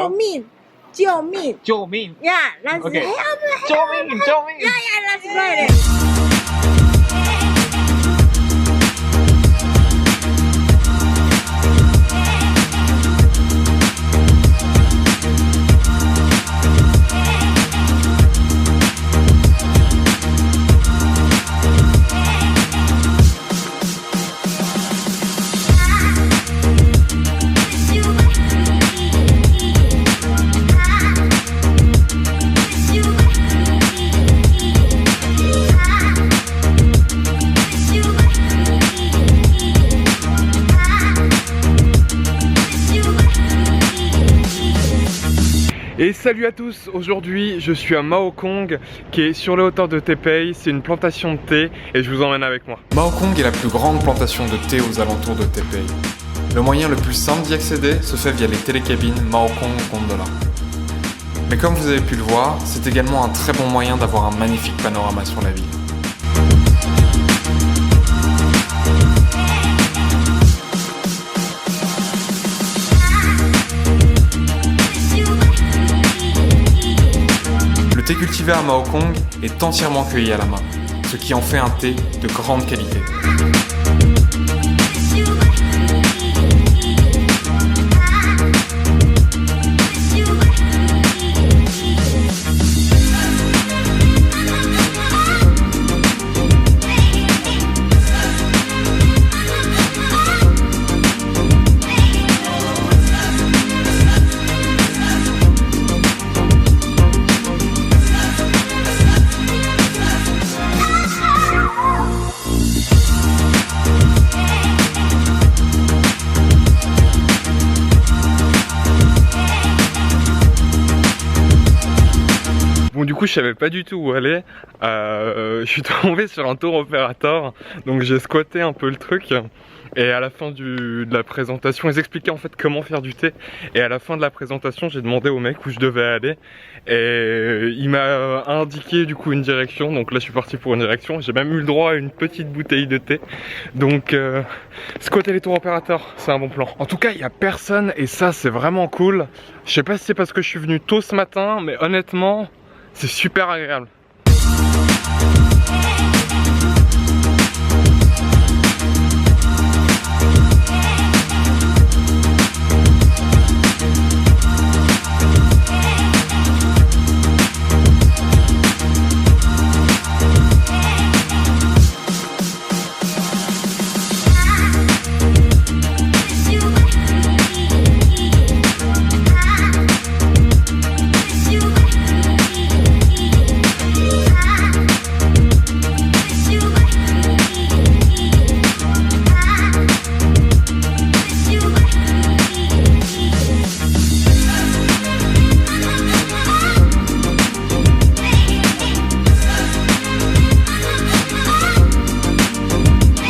救命，救命，救命 Yeah, that's Okay. help. 救命救命 Yeah, that's right. Et salut à tous, aujourd'hui je suis à Mao Kong qui est sur les hauteurs de Taipei, c'est une plantation de thé et je vous emmène avec moi. Mao Kong est la plus grande plantation de thé aux alentours de Taipei. Le moyen le plus simple d'y accéder se fait via les télécabines Mao Kong Gondola. Mais comme vous avez pu le voir, c'est également un très bon moyen d'avoir un magnifique panorama sur la ville. Le thé cultivé à Mao Kong est entièrement cueilli à la main, ce qui en fait un thé de grande qualité. Bon, du coup je savais pas du tout où aller, je suis tombé sur un tour opérateur, donc j'ai squatté un peu le truc. Et à la fin de la présentation, ils expliquaient en fait comment faire du thé. Et à la fin de la présentation, j'ai demandé au mec où je devais aller. Et il m'a indiqué du coup une direction. Donc là je suis parti pour une direction. J'ai même eu le droit à une petite bouteille de thé. Donc squatter les tours opérateurs, c'est un bon plan. En tout cas, il n'y a personne et ça c'est vraiment cool. Je sais pas si c'est parce que je suis venu tôt ce matin, mais honnêtement, c'est super agréable.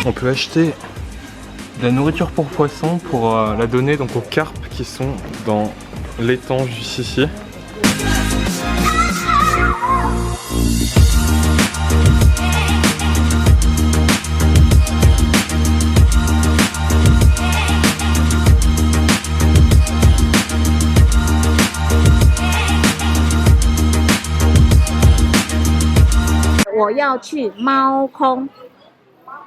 On peut acheter de la nourriture pour poissons pour la donner donc aux carpes qui sont dans l'étang juste ici.我要去猫空。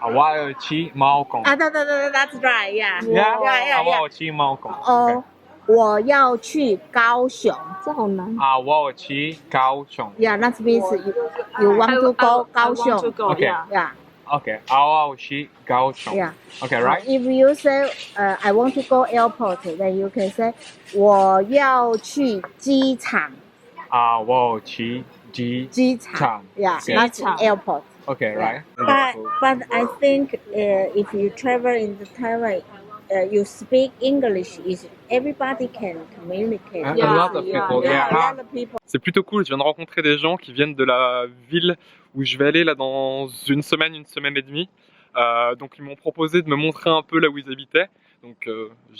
我要去猫空啊，对， that's right, yeah. Yeah, 我要去猫空哦，我要去高雄，这好难。我要去高雄 Yeah, that means you want to go 高雄。 Okay. Yeah. Okay, 我要去高雄 Yeah. Okay, right? If you say I want to go airport, then you can say 我要去机场。我要去机场 Yeah, Okay. that's airport. Okay, right? But I think if you travel in the Taiwan, you speak English. Is everybody can communicate? A lot of people, yeah. A lot of people. C'est plutôt cool, je viens de rencontrer des gens qui viennent de la ville où je vais aller là dans une semaine et demie. Donc ils m'ont proposé de me montrer un peu là où ils habitaient. Donc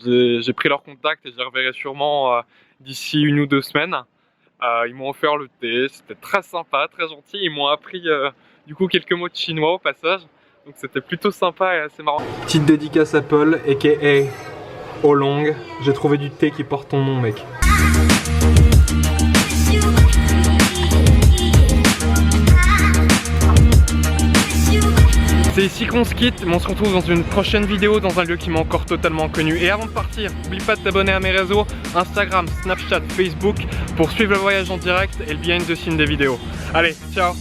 j'ai pris leur contact et j'y reverrai sûrement d'ici 1 ou 2 semaines. Ils m'ont offert le thé, c'était très sympa, très gentil. Ils m'ont appris du coup quelques mots de chinois au passage. Donc c'était plutôt sympa et assez marrant. Petite dédicace à Paul, aka Olong. J'ai trouvé du thé qui porte ton nom, mec. C'est ici qu'on se quitte, mais on se retrouve dans une prochaine vidéo dans un lieu qui m'est encore totalement inconnu. Et avant de partir, n'oublie pas de t'abonner à mes réseaux, Instagram, Snapchat, Facebook, pour suivre le voyage en direct et le behind the scene des vidéos. Allez, ciao!